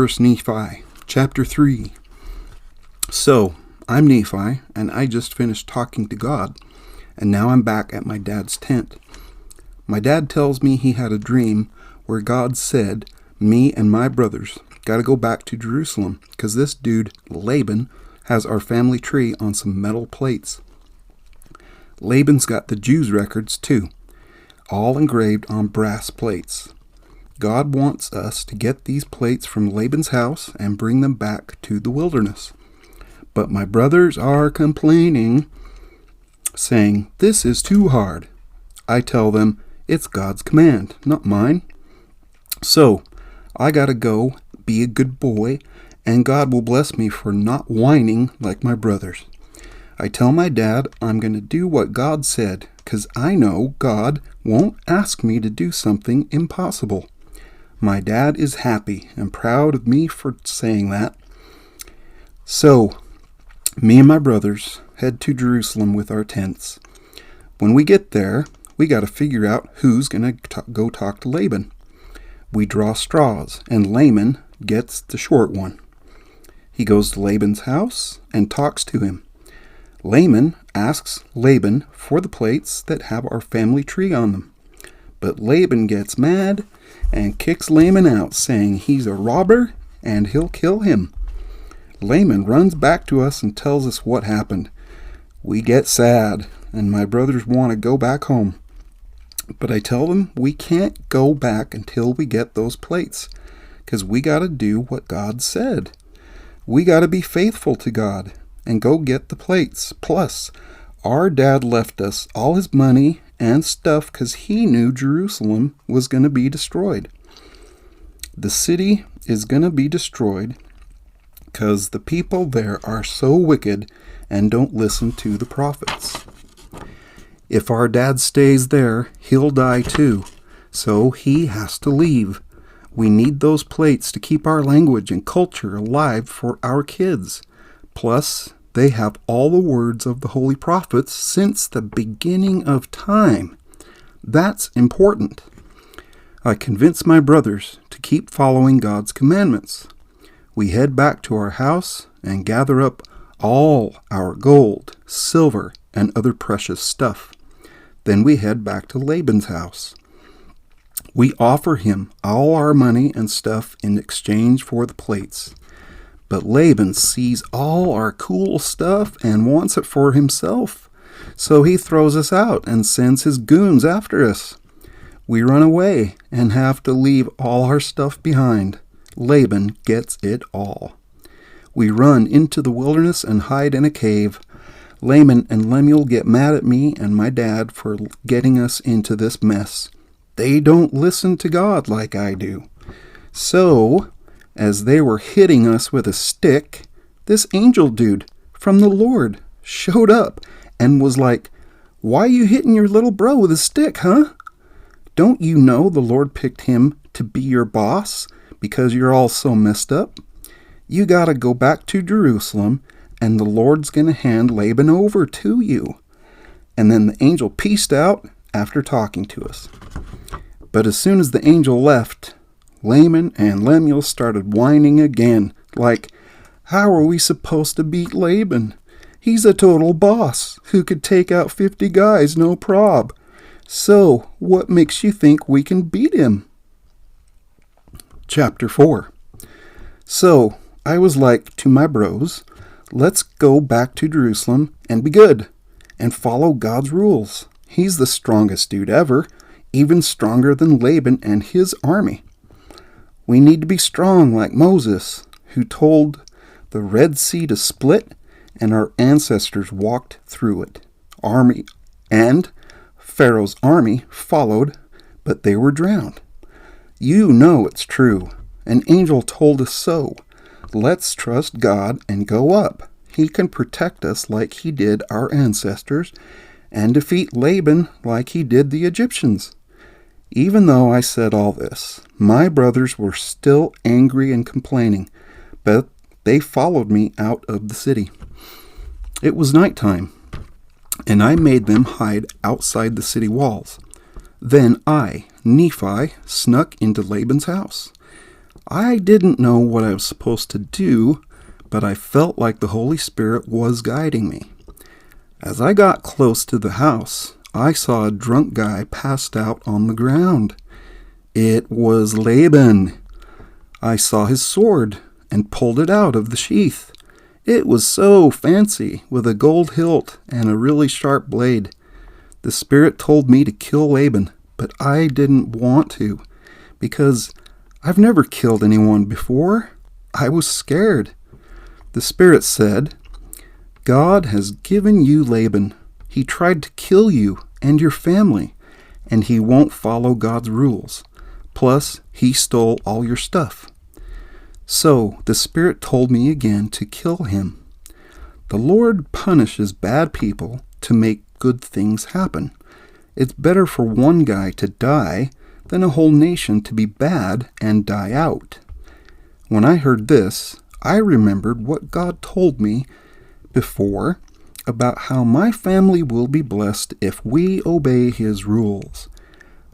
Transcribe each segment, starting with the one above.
First Nephi, chapter 3. So, I'm Nephi, and I just finished talking to God, and now I'm back at my dad's tent. My dad tells me he had a dream where God said, me and my brothers gotta go back to Jerusalem, because this dude, Laban, has our family tree on some metal plates. Laban's got the Jews' records, too, all engraved on brass plates. God wants us to get these plates from Laban's house and bring them back to the wilderness. But my brothers are complaining, saying, this is too hard. I tell them, it's God's command, not mine. So, I gotta go be a good boy, and God will bless me for not whining like my brothers. I tell my dad I'm gonna do what God said, 'cause I know God won't ask me to do something impossible. My dad is happy and proud of me for saying that. So, me and my brothers head to Jerusalem with our tents. When we get there, we got to figure out who's going to go talk to Laban. We draw straws, and Laban gets the short one. He goes to Laban's house and talks to him. Laban asks Laban for the plates that have our family tree on them. But Laban gets mad and kicks Laban out, saying he's a robber and he'll kill him. Laban runs back to us and tells us what happened. We get sad, and my brothers want to go back home. But I tell them we can't go back until we get those plates, 'cause we got to do what God said. We got to be faithful to God and go get the plates. Plus, our dad left us all his money and stuff 'cause he knew Jerusalem was going to be destroyed. The city is going to be destroyed 'cause the people there are so wicked and don't listen to the prophets. If our dad stays there, he'll die too, so he has to leave. We need those plates to keep our language and culture alive for our kids. Plus, they have all the words of the holy prophets since the beginning of time. That's important. I convince my brothers to keep following God's commandments. We head back to our house and gather up all our gold, silver, and other precious stuff. Then we head back to Laban's house. We offer him all our money and stuff in exchange for the plates. But Laban sees all our cool stuff and wants it for himself. So he throws us out and sends his goons after us. We run away and have to leave all our stuff behind. Laban gets it all. We run into the wilderness and hide in a cave. Laban and Lemuel get mad at me and my dad for getting us into this mess. They don't listen to God like I do. So, as they were hitting us with a stick, this angel dude from the Lord showed up and was like, why you hitting your little bro with a stick, huh? Don't you know the Lord picked him to be your boss because you're all so messed up? You gotta go back to Jerusalem and the Lord's gonna hand Laban over to you. And then the angel peaced out after talking to us. But as soon as the angel left, Laban and Lemuel started whining again, like, how are we supposed to beat Laban? He's a total boss who could take out 50 guys no prob. So, what makes you think we can beat him? Chapter 4. So, I was like to my bros, let's go back to Jerusalem and be good and follow God's rules. He's the strongest dude ever, even stronger than Laban and his army. We need to be strong like Moses, who told the Red Sea to split, and our ancestors walked through it. Pharaoh's army followed, but they were drowned. You know it's true. An angel told us so. Let's trust God and go up. He can protect us like he did our ancestors, and defeat Laban like he did the Egyptians. Even though I said all this, my brothers were still angry and complaining, but they followed me out of the city. It was nighttime, and I made them hide outside the city walls. Then I, Nephi, snuck into Laban's house. I didn't know what I was supposed to do, but I felt like the Holy Spirit was guiding me. As I got close to the house, I saw a drunk guy passed out on the ground. It was Laban. I saw his sword and pulled it out of the sheath. It was so fancy, with a gold hilt and a really sharp blade. The Spirit told me to kill Laban, but I didn't want to, because I've never killed anyone before. I was scared. The Spirit said, God has given you Laban. He tried to kill you and your family, and he won't follow God's rules. Plus, he stole all your stuff. So the Spirit told me again to kill him. The Lord punishes bad people to make good things happen. It's better for one guy to die than a whole nation to be bad and die out. When I heard this, I remembered what God told me before about how my family will be blessed if we obey his rules.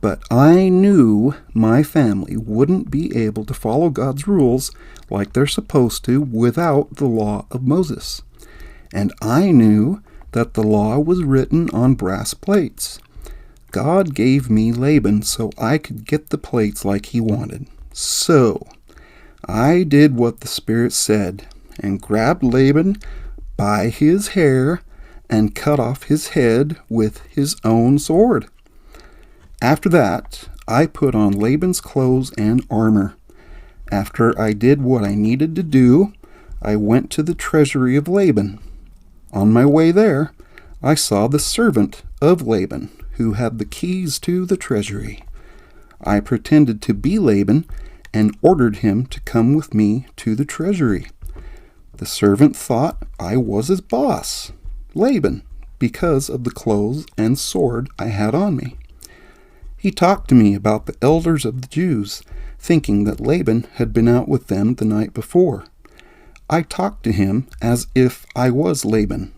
But I knew my family wouldn't be able to follow God's rules like they're supposed to without the law of Moses. And I knew that the law was written on brass plates. God gave me Laban so I could get the plates like he wanted. So I did what the Spirit said and grabbed Laban by his hair and cut off his head with his own sword. After that, I put on Laban's clothes and armor. After I did what I needed to do, I went to the treasury of Laban. On my way there, I saw the servant of Laban, who had the keys to the treasury. I pretended to be Laban and ordered him to come with me to the treasury. The servant thought I was his boss, Laban, because of the clothes and sword I had on me. He talked to me about the elders of the Jews, thinking that Laban had been out with them the night before. I talked to him as if I was Laban.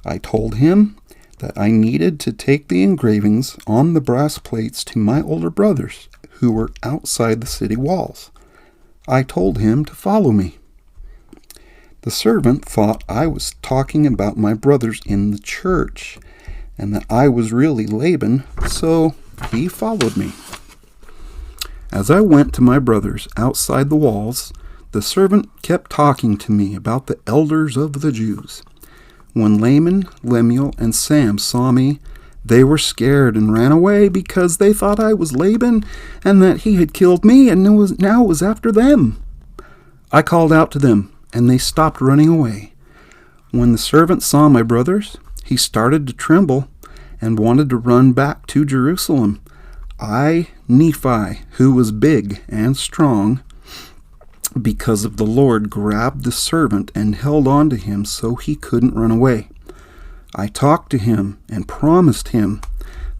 I told him that I needed to take the engravings on the brass plates to my older brothers, who were outside the city walls. I told him to follow me. The servant thought I was talking about my brothers in the church, and that I was really Laban, so he followed me. As I went to my brothers outside the walls, the servant kept talking to me about the elders of the Jews. When Laman, Lemuel, and Sam saw me, they were scared and ran away because they thought I was Laban and that he had killed me and now was after them. I called out to them, and they stopped running away. When the servant saw my brothers, he started to tremble and wanted to run back to Jerusalem. I, Nephi, who was big and strong, because of the Lord, grabbed the servant and held on to him so he couldn't run away. I talked to him and promised him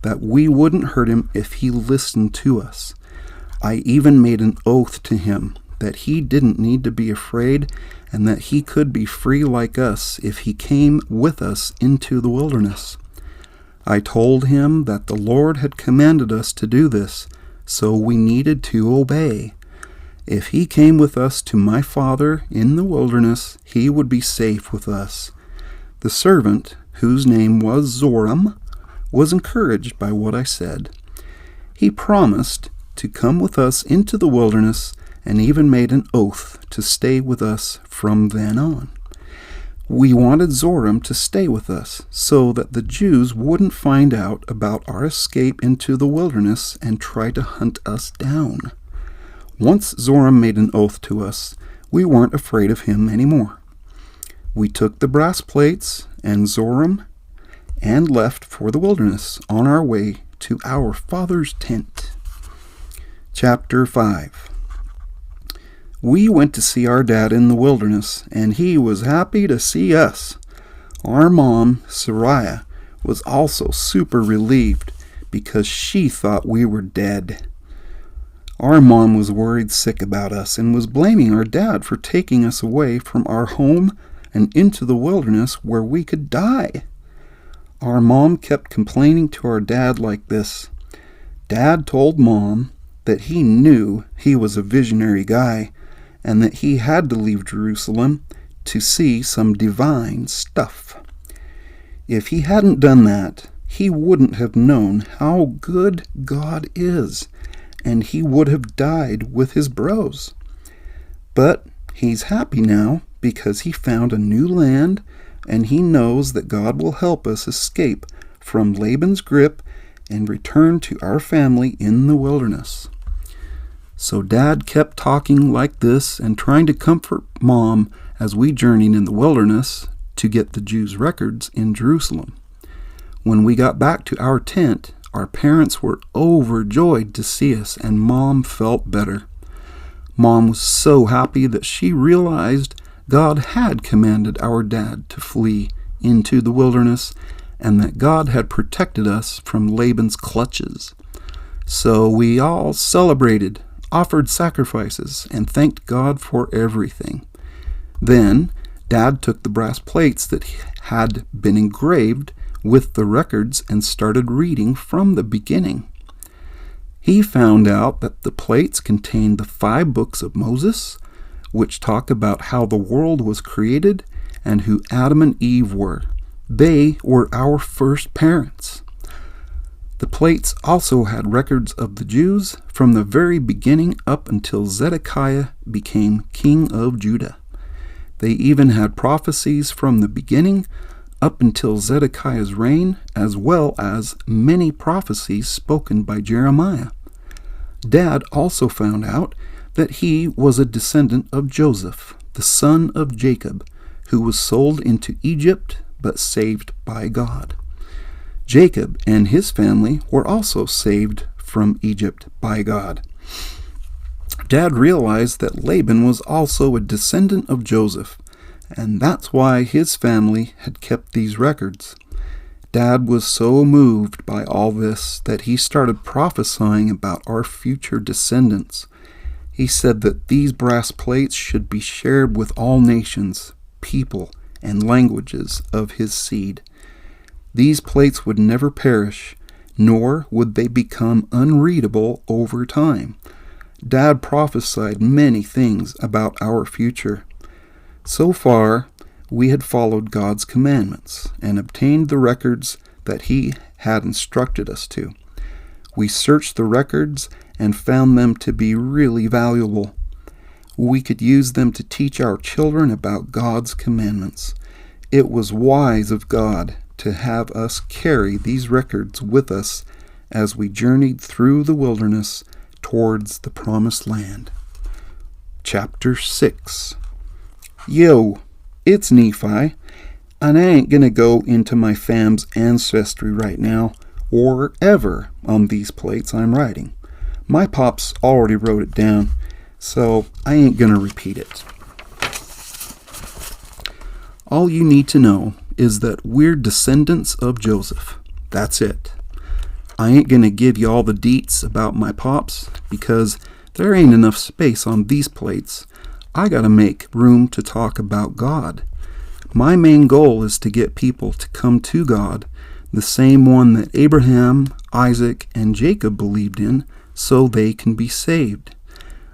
that we wouldn't hurt him if he listened to us. I even made an oath to him that he didn't need to be afraid and that he could be free like us if he came with us into the wilderness. I told him that the Lord had commanded us to do this, so we needed to obey. If he came with us to my father in the wilderness, he would be safe with us. The servant, whose name was Zoram, was encouraged by what I said. He promised to come with us into the wilderness and even made an oath to stay with us from then on. We wanted Zoram to stay with us so that the Jews wouldn't find out about our escape into the wilderness and try to hunt us down. Once Zoram made an oath to us, we weren't afraid of him anymore. We took the brass plates and Zoram and left for the wilderness on our way to our father's tent. Chapter 5. We went to see our dad in the wilderness, and he was happy to see us. Our mom, Sariah, was also super relieved because she thought we were dead. Our mom was worried sick about us and was blaming our dad for taking us away from our home and into the wilderness where we could die. Our mom kept complaining to our dad like this. Dad told Mom that he knew he was a visionary guy and that he had to leave Jerusalem to see some divine stuff. If he hadn't done that, he wouldn't have known how good God is, and he would have died with his bros. But he's happy now because he found a new land, and he knows that God will help us escape from Laban's grip and return to our family in the wilderness. So Dad kept talking like this and trying to comfort Mom as we journeyed in the wilderness to get the Jews' records in Jerusalem. When we got back to our tent, our parents were overjoyed to see us, and Mom felt better. Mom was so happy that she realized God had commanded our dad to flee into the wilderness and that God had protected us from Laban's clutches. So we all celebrated, offered sacrifices, and thanked God for everything. Then Dad took the brass plates that had been engraved with the records and started reading from the beginning. He found out that the plates contained the 5 books of Moses, which talk about how the world was created and who Adam and Eve were. They were our first parents. The plates also had records of the Jews from the very beginning up until Zedekiah became king of Judah. They even had prophecies from the beginning up until Zedekiah's reign, as well as many prophecies spoken by Jeremiah. Dad also found out that he was a descendant of Joseph, the son of Jacob, who was sold into Egypt but saved by God. Jacob and his family were also saved from Egypt by God. Dad realized that Laban was also a descendant of Joseph, and that's why his family had kept these records. Dad was so moved by all this that he started prophesying about our future descendants. He said that these brass plates should be shared with all nations, people, and languages of his seed. These plates would never perish, nor would they become unreadable over time. Dad prophesied many things about our future. So far, we had followed God's commandments and obtained the records that He had instructed us to. We searched the records and found them to be really valuable. We could use them to teach our children about God's commandments. It was wise of God to have us carry these records with us as we journeyed through the wilderness towards the promised land. Chapter 6. Yo, it's Nephi, and I ain't gonna go into my fam's ancestry right now, or ever, on these plates I'm writing. My pops already wrote it down, so I ain't gonna repeat it. All you need to know is that we're descendants of Joseph. That's it. I ain't gonna give you all the deets about my pops, because there ain't enough space on these plates. I gotta make room to talk about God. My main goal is to get people to come to God, the same one that Abraham, Isaac, and Jacob believed in, so they can be saved.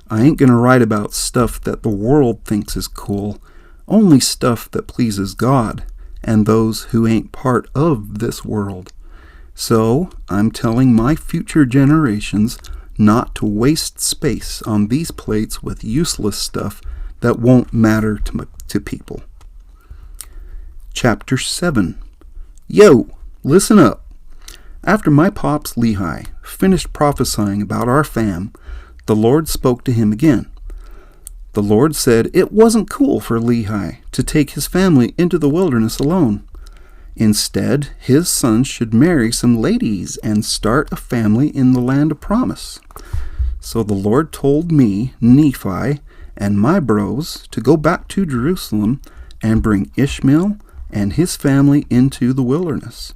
I ain't gonna write about stuff that the world thinks is cool, only stuff that pleases God and those who ain't part of this world. So I'm telling my future generations not to waste space on these plates with useless stuff that won't matter to people. Chapter 7. Yo, listen up. After my pops Lehi finished prophesying about our fam, the Lord spoke to him again. The Lord said it wasn't cool for Lehi to take his family into the wilderness alone. Instead, his sons should marry some ladies and start a family in the land of promise. So the Lord told me, Nephi, and my bros to go back to Jerusalem and bring Ishmael and his family into the wilderness.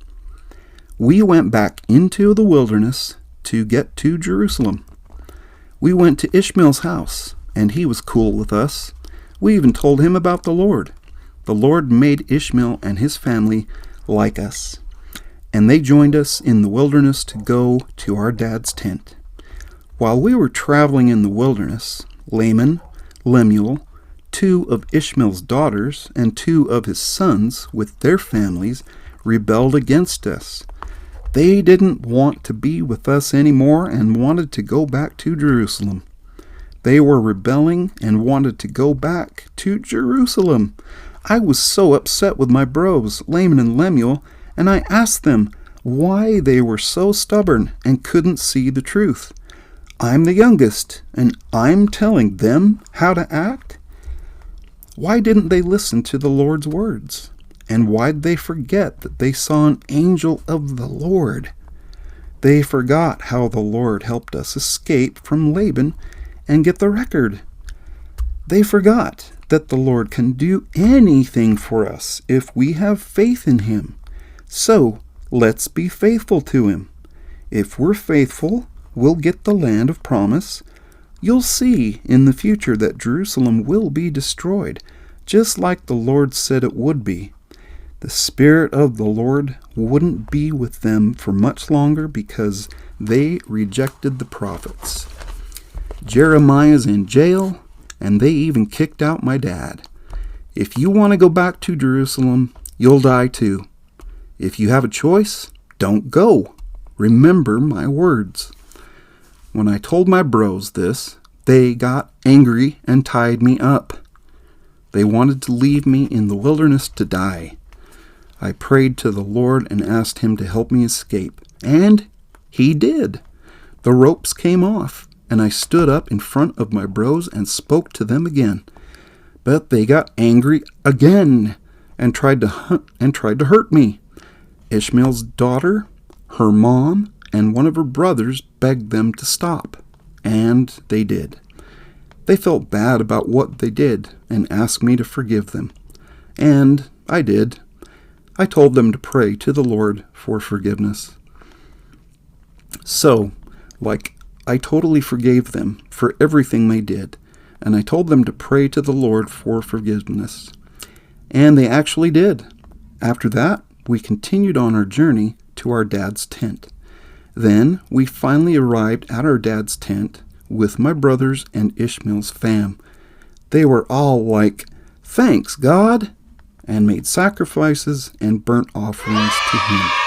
We went back into the wilderness to get to Jerusalem. We went to Ishmael's house, and he was cool with us. We even told him about the Lord. The Lord made Ishmael and his family like us, and they joined us in the wilderness to go to our dad's tent. While we were traveling in the wilderness, Laman, Lemuel, 2 of Ishmael's daughters, and 2 of his sons, with their families, rebelled against us. They didn't want to be with us anymore and wanted to go back to Jerusalem. They were rebelling and wanted to go back to Jerusalem. I was so upset with my bros, Laman and Lemuel, and I asked them why they were so stubborn and couldn't see the truth. I'm the youngest, and I'm telling them how to act? Why didn't they listen to the Lord's words? And why did they forget that they saw an angel of the Lord? They forgot how the Lord helped us escape from Laban and get the record. They forgot that the Lord can do anything for us if we have faith in Him. So, let's be faithful to Him. If we're faithful, we'll get the land of promise. You'll see in the future that Jerusalem will be destroyed, just like the Lord said it would be. The Spirit of the Lord wouldn't be with them for much longer because they rejected the prophets. Jeremiah's in jail, and they even kicked out my dad. If you want to go back to Jerusalem, you'll die too. If you have a choice, don't go. Remember my words. When I told my bros this, they got angry and tied me up. They wanted to leave me in the wilderness to die. I prayed to the Lord and asked Him to help me escape, and He did. The ropes came off, and I stood up in front of my bros and spoke to them again. But they got angry again and tried to hurt me. Ishmael's daughter, her mom, and one of her brothers begged them to stop, and they did. They felt bad about what they did and asked me to forgive them, and I did. I told them to pray to the Lord for forgiveness. So, I totally forgave them for everything they did, and I told them to pray to the Lord for forgiveness. And they actually did. After that, we continued on our journey to our dad's tent. Then we finally arrived at our dad's tent with my brothers and Ishmael's fam. They were all like, "Thanks, God," and made sacrifices and burnt offerings to Him.